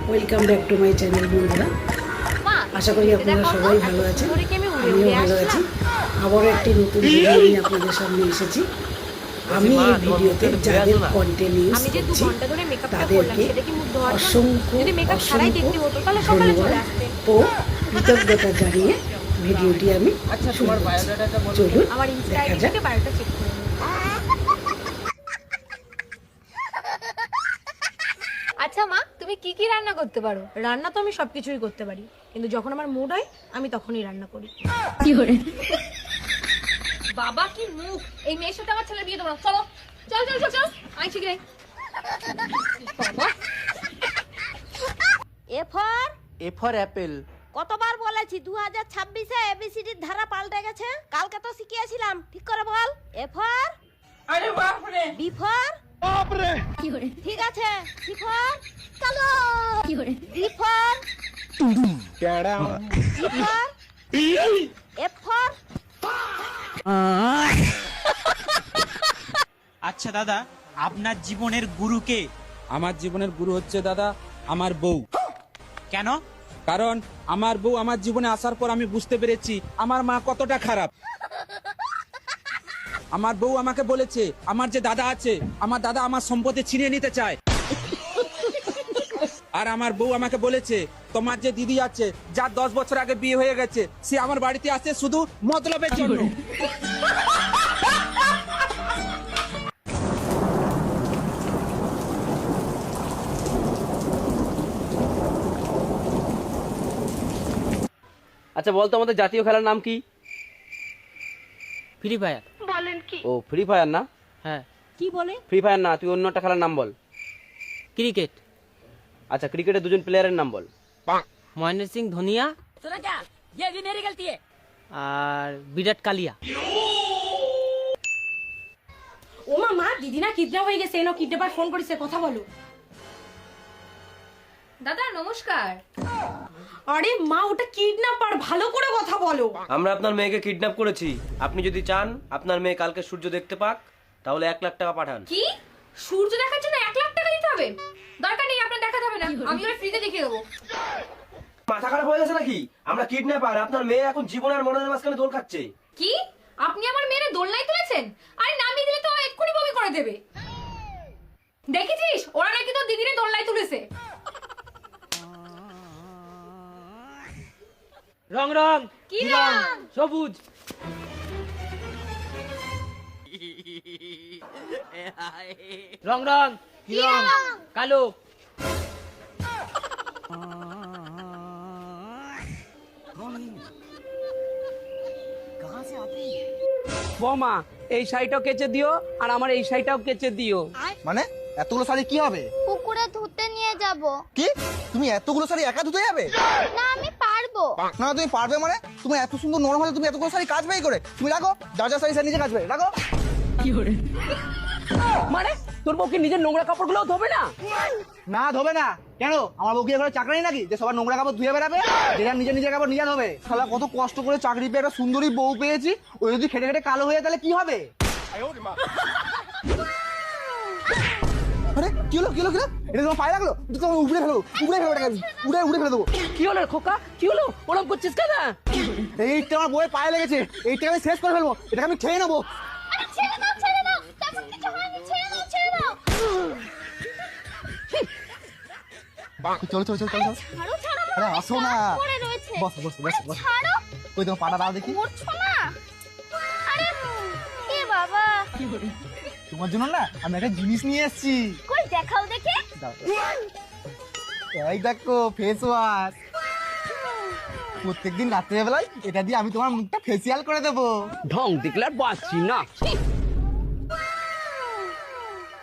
Welcome back to my channel বন্ধুরা। আশা করি আপনারা সবাই ভালো আছেন, আমিও ভালো আছি। আবারও একটি নতুন ভিডিও নিয়ে আপনাদের সামনে এসেছি। আমি এই ভিডিওতে যাদের কন্টেন্ট ইউজ করছি তাদেরকে অসংখ্য ধন্যবাদ ও কৃতজ্ঞতা জানিয়ে ভিডিওটি আমি শুরু করছি। চলুন দেখা যাক। আচ্ছা মা, তুমি কি কি রান্না করতে পারো? রান্না তো আমি সবকিছুই করতে পারি, কিন্তু যখন আমার মুড হয় আমি তখনই রান্না করি। বাবা কি মুখ! এই মেয়ের সাথে আমার ছেলে বিয়ে দেবো না। চলো চল চল চল চল, আমি ঠিক নেই। বাবা এ ফর অ্যাপেল। কতবার বলেছি 2026-এ এবিসিডির ধারা পাল্টে গেছে। কালকে তো শিখিয়েছিলাম, ঠিক করে বল। এ ফর, আরে বাপ রে, বি ফর, বাপ রে, ঠিক আছে, সি ফর, চলো, D for, cadre, E for, F for. আচ্ছা দাদা, আপনার জীবনের গুরু কে? আমার জীবনের গুরু হচ্ছে দাদা আমার বউ। কেন? কারণ আমার বউ আমার জীবনে আসার পর আমি বুঝতে পেরেছি আমার মা কতটা খারাপ। আমার বউ আমাকে বলেছে আমার যে দাদা আছে, আমার দাদা আমার সম্পত্তি ছিনিয়ে নিতে চায়। আর আমার বউ আমাকে বলেছে তোমার যে দিদি আছে যার 10 বছর আগে বিয়ে হয়ে গেছে, সে আমার বাড়িতে আসে শুধু মতলবের জন্য। আচ্ছা বলতো আমাদের জাতীয় খেলার নাম কি? Free Fire. ও ফ্রি ফায়ার না? হ্যাঁ। কি বলে? ফ্রি ফায়ার না, তুই অন্য একটা খেলার নাম বল। ক্রিকেট। আচ্ছা ক্রিকেটে দুজন প্লেয়ারের নাম বল। মহেন্দ্র সিং ধোনিয়া আর বিরাট কালিয়া। ও মা, দিদি না কিডন্যাপ হয়ে গেছে, এনো কিডন্যাপার ফোন করেছে, কথা বলো। দাদা নমস্কার। আরে মা, ওটা কিডন্যাপার, ভালো করে কথা বলো। আমরা আপনার মেয়েকে কিডন্যাপ করেছি। আপনি যদি চান আপনার মেয়ে কালকে সূর্য দেখতে পাক, তাহলে 1 লাখ টাকা পাঠান। কি? সূর্য দেখার জন্য 1 লাখ টাকা দিতে হবে? দরকার নেই, আপনার দেখাতে হবে না, আমি ওরা ফ্রিতে দেখিয়ে দেবো। মাথা খারাপ হয়ে গেছে নাকি? আমরা কিডন্যাপার, আপনার মেয়ে এখন জীবন আর মরণের মাঝখানে দোল খাচ্ছে। কি? আপনি আমার মেয়ের দোলনায় তুলেছেন? আরে নামিয়ে দিলে তো ও এক্ষুনি বমি করে দেবে। দেখেছিস, ওরা নাকি তো দিদিরে দোলনায় তুলেছে। রং রং, কি রং? সবুজ। রং রং, কি রং? কালো। বৌমা এই শাড়িটাও কেচে দিও আর আমার এই শাড়িটাও কেচে দিও। মানে এতগুলো শাড়ি কি হবে? পুকুরে ধুতে নিয়ে যাব। কি তুমি এতগুলো শাড়ি একা ধুতে যাবে? না, আমি পারবো। না তুমি পারবে মানে? তুমি এত সুন্দর নরম হলে তুমি এতগুলো শাড়ি কাচবেই করে? তুমি রাখো, যা যা শাড়ি নিচে কাচবে রাখো। মানে তোর বউ কি নিজের নোংরা কাপড়গুলো ধোবে না? না ধোবে না কেন? আমার বউ কি এখানে চাকরি নাকি যে সবার নোংরা কাপড় ধুয়ে বেড়াবে? যেটা নিজের নিজের কাপড় নিজে ধোবে। শালা কত কষ্ট করে চাকরি পেয়ে একটা সুন্দরী বউ পেয়েছি, ওই যদি খেটে খেটে কালো হয়ে তাহলে কি হবে? আরে কি হলো কি হলো কি হলো? এটা তোমার পায়ে লাগলো? এটা তোমার উপরে ফেলো, উপরে ফেলো, এটাকে উড়ে ফেলে দেবো। কি হলো রে খোকা, কি হলো? ওরম করছিস কেন? এইটা আমার বউয়ের পায়ে লেগেছে, এইটাকে আমি শেষ করে ফেলবো, এটাকে আমি খেয়ে নেবো। আরে ছেড়ে দাও, ছেড়ে দাও, তেমন কিছু হয়নি, ছেড়ে দাও, ছেড়ে দাও। চলো চলো চলো চলো। ছাড়ো, ছাড়ো, আমার আরে অনেক আসো না। দাগ পড়ে রয়েছে। বসো বসো বসো বসো। ছাড়ো। ওই তোমার পাটা দাও দেখি। মরছো না? আরে এ বাবা, তোমার জন্য না আমি একটা জিনিস নিয়ে এসেছি। কই দেখাও দেখে। দাও। এই দেখো ফেস ওয়াশ। প্রত্যেকদিন রাত্রেবেলায় এটা দিয়ে আমি তোমার মুখটা ফেসিয়াল করে দেবো। ঢং দেখলে আর বাঁচছি না।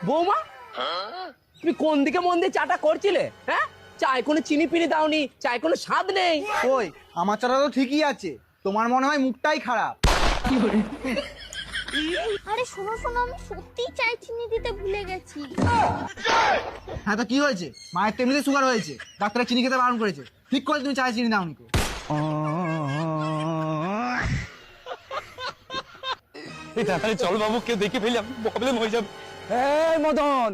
বৌমা তুমি কোন দিকে মন দিয়ে চাটা করছিলে? হ্যাঁ, চায় কোনো চিনি পিনি দাওনি, চায় কোনো স্বাদ নেই। ওই আমার চাটা তো ঠিকই আছে, তোমার মনে হয় মুখটাই খারাপ। আরে শোনো শোনো, আমি সত্যি চাই চিনি দিতে ভুলে গেছি। হ্যাঁ তো কি হয়েছে? মায়ের তো এমনিতে সুগার হয়েছে, ডাক্তার চিনি খেতে বারণ করেছে। ঠিক করে তুমি চায়ে চিনি দাওনি কো? তাড়াতাড়ি চল বাবু, কেউ দেখে ফেলে প্রবলেম হয়ে যাবে। এই মদন,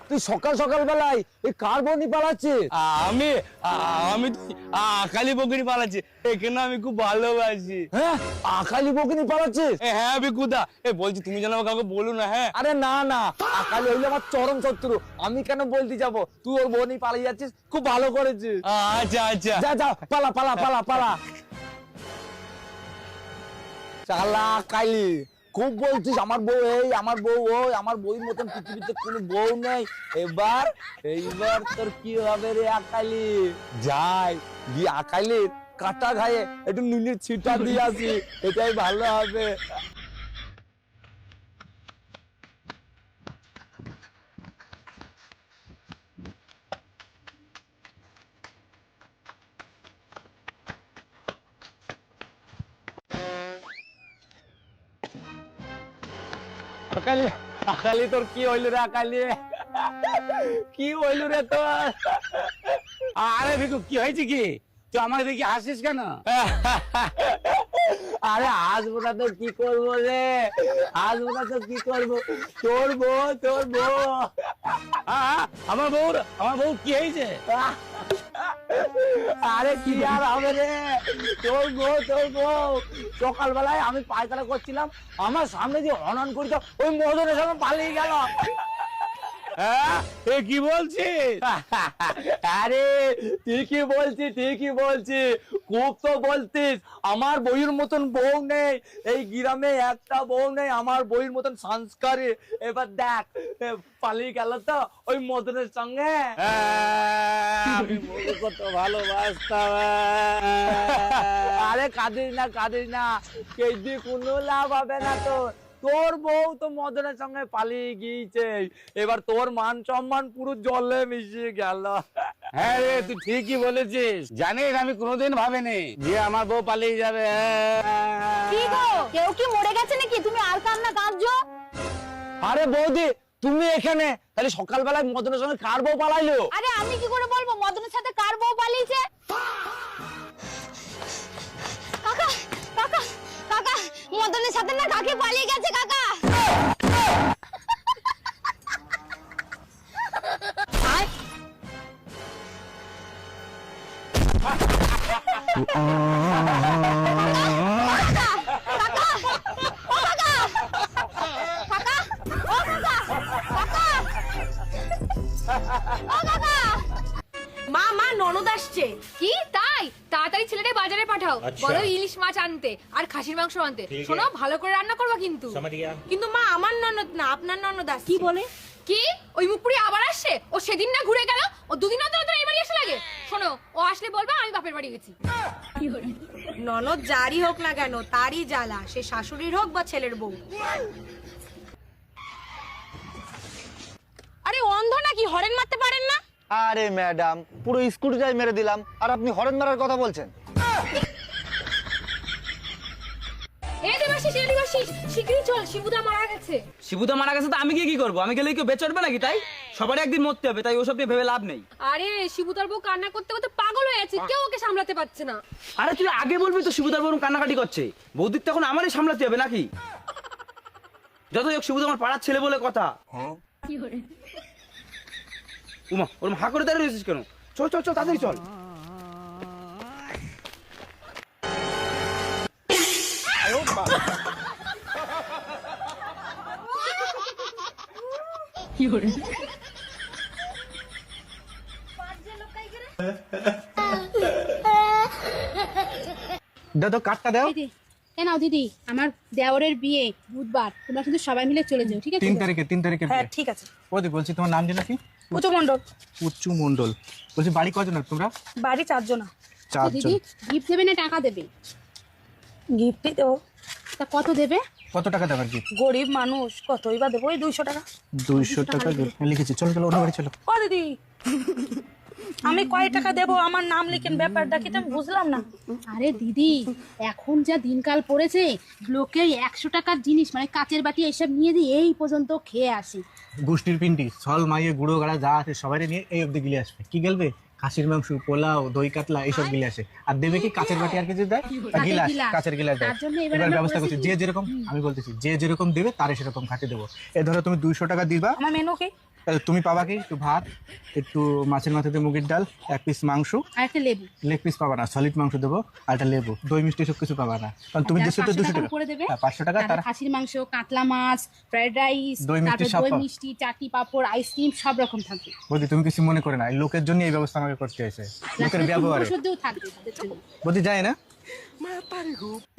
তুই সকাল সকাল বেলায় এই কার বনি পালাচ্ছিস? আমি আমি আকালি বকরি পালাচ্ছি, এখানে আমি খুব ভালোবাসি। হ্যাঁ, আকালি বকনি পালাচ্ছিস? হ্যাঁ বিকুদা, বলছি তুমি যেন আমাকে কাউকে বলো না। হ্যাঁ আরে না না, আকালি হইলে আমার চরম শত্রু, আমি কেন বলতে যাব? তুই ওর বনি পালিয়ে যাচ্ছিস, খুব ভালো করেছিস। আচ্ছা আচ্ছা, যা যা, পালা পালা পালা পালা। চালা কালি, খুব বলছিস আমার বউ এই, আমার বউ ওই, আমার বউর মতন পৃথিবীতে কোনো বউ নেই। এইবার তোর কি হবে রে আকালি? যাই গিয়ে আকালির কাটা ঘায়ে একটু নুনের ছিটা দিয়ে আসি, এটাই ভালো হবে। আকালি, আকালি তোর কি হইল রে? আকালি কি হইল রে তোর? আরে বিকু কি হয়েছে কি? তুই আমাকে দেখি হাসিস কেন? আরে আসবো না তো কি করবো রে, আসবো না তো কি করবো? তোর বউ, তোর বউ। আমার বউ কি হয়েছে? আরে কি আর হবে রে, তোর বউ, তোর বউ। সকালবেলায় আমি পায়খানা করছিলাম, আমার সামনে যে হনন করেছে, ওই মদনের সঙ্গে পালিয়ে গেল। এ কি বলছিস? আরে ঠিকই বলছি, ঠিকই বলছি, খুব তো বলতিস। আমার বইয়ের মতন বউ নেই এই গ্রামে, একটা বউ নেই আমার বইয়ের মতন সংস্কারী। এবার দেখ পালিয়ে গেল তো ওই মদনের সঙ্গে। আমি কত ভালোবাসতাম। আরে কাঁদিস না, কাঁদিস না, কেঁদে কোনো লাভ হবে না। তোর বউ তো মদনের সঙ্গে পালিয়ে গিয়েছে, এবার তোর মান সম্মান পুরো জলে মিশিয়ে গেল। হ্যাঁ রে, তুই ঠিকই বলেছিস। জানিস আমি কোনোদিন ভাবিনি যে আমার বউ পালিয়ে যাবে। কি গো, কেউ কি মরে গেছে নাকি? তুমি আর কান্না কাঁদছো? আরে বৌদি, তুমি এখানে, তাহলে সকালবেলায় মদনের সঙ্গে কার বউ পালাইলো? আরে আমি কি করে বলবো মদনের সাথে কার বউ পালিয়েছে? কাকা, কাকা, কাকা, মদনের সাথে না কাকে পালিয়ে গেছে কাকা। মা মা, ননদ আসছে। কি তাই? তাড়াতাড়ি ছেলেটা বাজারে পাঠাও, বলো ইলিশ মাছ আনতে আর খাসির মাংস আনতে। শোনো, ভালো করে রান্না করবা কিন্তু। কিন্তু মা, আমার ননদ না, আপনার ননদ আসছে। কি বলে? কি ওই মুখপুরি আবার আসছে? ও সেদিন না ঘুরে গেল, ও দুদিন অন্তর অন্তর এই বাড়ি এসে লাগে। শোনো, ও আসলে বলবা আমি বাপের বাড়ি গেছি। ননদ যারই হোক না কেন, তারই জ্বালা, সে শাশুড়ির হোক বা ছেলের বউ। আরে অন্ধ নাকি, হরেন মারতে পারেন না? আরে ম্যাডাম, পুরো স্কুটিটাই মেরে দিলাম আর আপনি হরেন মারার কথা বলছেন? শিগগিরই চল, শিবুদা মারা গেছে। শিবুদা মারা গেছে তো আমি গিয়ে কি করবো? আমি গেলে কেউ বেচড়বে নাকি? তাই সবারই একদিন মরতে হবে, তাই ওসব নিয়ে ভেবে লাভ নেই। আরে শিবুদার বউ কান্না করতে করতে পাগল হয়ে আছে, কেউ ওকে সামলাতে পারছে না। আরে তুই আগে বলবি তো শিবুদার বউ কান্নাকাটি করছে, বৌদির তখন আমারই সামলাতে হবে নাকি? যতই হোক শিবুদা আমার পাড়ার ছেলে বলে কথা। উমা, ওরম হা করে দাঁড়িয়ে রয়েছিস কেন? চল চল চল, তাড়াতাড়ি চল। দাদা কাটটা দাও। কেন দিদি, আমার দেওরের বিয়ে বুধবার, তোমরা কিন্তু সবাই মিলে চলে যাও, ঠিক আছে? 3 তারিখে হ্যাঁ ঠিক আছে। ওদি বলছি, তোমার নাম যেন কি? পুচু মণ্ডল। পুচু মণ্ডল। বলছি বাড়ি কজন তোমরা? বাড়ি 4 জন। দিদি গিফট দেবে না টাকা দেবে? গিফটই দেবো। তা কত দেবে? কত টাকা দেবার কি? গরিব মানুষ, কতই বা দেবো? ওই 200 টাকা। 200 টাকা লিখেছি। চলো চলো, ওর বাড়ি চলো। ও দিদি, আমি কয় টাকা দেবো? আমার নাম লিখেন, ব্যাপারটা কি আমি বুঝলাম না। আরে দিদি, এখন যা দিনকাল পড়েছে, লোকে 100 টাকার জিনিস মানে কাচের বাটি এসব নিয়ে দিয়ে এই পর্যন্ত খেয়ে আসি। গোষ্ঠীর পিন্টি সল মাইয়ে গুঁড়ো গাড়া যা আছে সবাই নিয়ে এই অবধি গিলে আসবে। কি গেলবে? খাসির মাংস, পোলাও, দই কাতলা এইসব গিলে আসে। আর দেবে কি কাচের বাটি আর কিছু দেয়? গিলাস, কাচের গিলাস দেয়। এবার ব্যবস্থা করছি, যে যেরকম, আমি বলতেছি যে যেরকম দেবে তারে সেরকম খাতে দেবো। এ ধরো তুমি 200 টাকা দিবা। আমার মেনু কি? তাহলে তুমি পাবা কি একটু ভাত, একটু মাছের মাথাতে মুগের ডাল, 1 পিস মাংস, আর একটা লেবু। লেগ পিস পাবা না, সলিড মাংস দেবো, আর একটা লেবু, দই মিষ্টি সব কিছু পাবা না, কারণ তুমি আচ্ছা, দেশে তো 200 500 টাকা করে দেবে। হ্যাঁ, 500 টাকা। তারপর খাসির মাংস, কাতলা মাছ, ফ্রাইড রাইস, দই মিষ্টি তারপর সব দই পাবো। মিষ্টি, চাটনি, পাঁপড়, আইসক্রিম সব রকম থাকবে। বৌদি তুমি কিছু মনে করে না, এই লোকের জন্য এই ব্যবস্থা আমাকে করতে হয়েছে, লোকের ব্যবহারে ওষুধও থাকবে তাদের জন্য। বৌদি যায় না।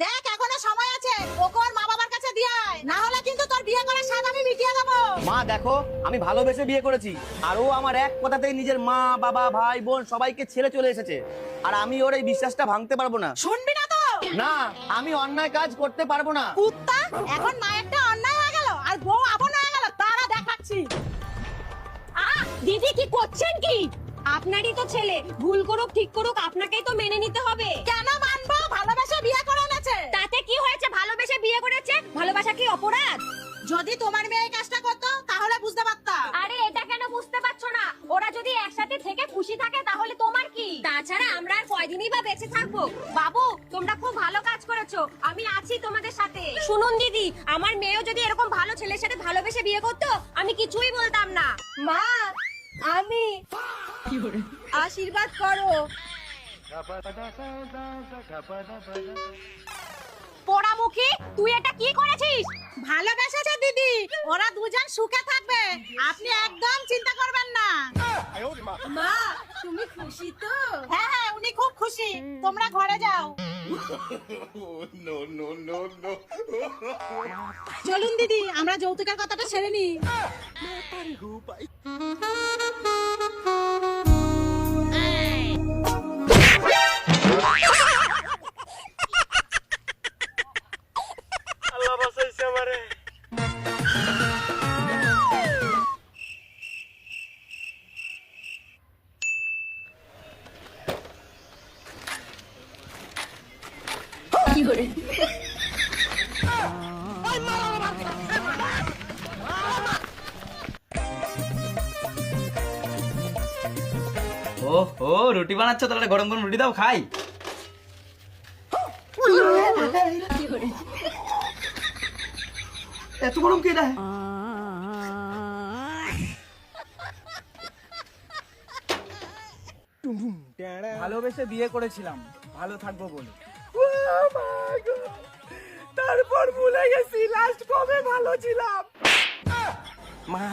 দেখ এখনো সময় আছে, ওকে ওর মা বাবার কাছে দিয়ে আয়, না হলে কিন্তু তোর বিয়ে করার স্বাদ আমি মিটিয়ে দেবো। মা দেখো, আমি ভালোবেসে বিয়ে করেছি, আর ও আমার এক কথাতেই নিজের মা বাবা ভাই বোন সবাইকে ছেড়ে চলে এসেছে, আর আমি ওর এই বিশ্বাসটা ভাঙতে পারবো না। শুনবি না তো? না, আমি অন্যায় কাজ করতে পারবো না। কুত্তা, এখন মায়েরটা অন্যায় হয়ে গেল আর বউ আপন হয়ে গেল, তারা দেখাচ্ছি। দিদি কি করছেন কি? আপনারই তো ছেলে, ভুল করুক ঠিক করুক আপনাকেই তো মেনে নিতে হবে। কেন মানবো? ভালোবেসে বিয়ে করে এনেছে। তাতে কি হয়েছে? ভালোবেসে বিয়ে করেছে, ভালোবাসা কি অপরাধ? যদি তোমার মেয়ে এই কাজটা করতো তাহলে বুঝতে পারতাম। আরে এটা কেন বুঝতে পারছো না? ওরা যদি একসাথে থেকে খুশি থাকে তাহলে তোমার কি? তাছাড়া আমরা আর কয়দিনই বা বেঁচে থাকবো। বাবু তোমরা খুব ভালো কাজ করেছো, আমি আছি তোমাদের সাথে। শুনুন দিদি, আমার মেয়েও যদি এরকম ভালো ছেলের সাথে ভালোবেসে বিয়ে করতো আমি কিছুই বলতাম না। মা, আমি আশীর্বাদ করো। পোড়ামুখী, তুই এটা কি করেছিস? ভালোবেসেছে দিদি, ওরা দুজন সুখে থাকবে, আপনি একদম চিন্তা করবেন না। মা, তুমি খুশি তো? হ্যাঁ হ্যাঁ, উনি খুব খুশি, তোমরা ঘরে যাও। চলুন দিদি, আমরা যৌতুকের কথাটা ছেড়ে নি। ও ও, রুটি বানাচ্ছ, তাহলে গরম গরম রুটি দাও খাই। এত গরম কে দেয়? ভালোবেসে বিয়ে করেছিলাম ভালো থাকবো বলে, তারপর ভুলে গেছি লাস্ট কবে ভালো ছিলাম। মা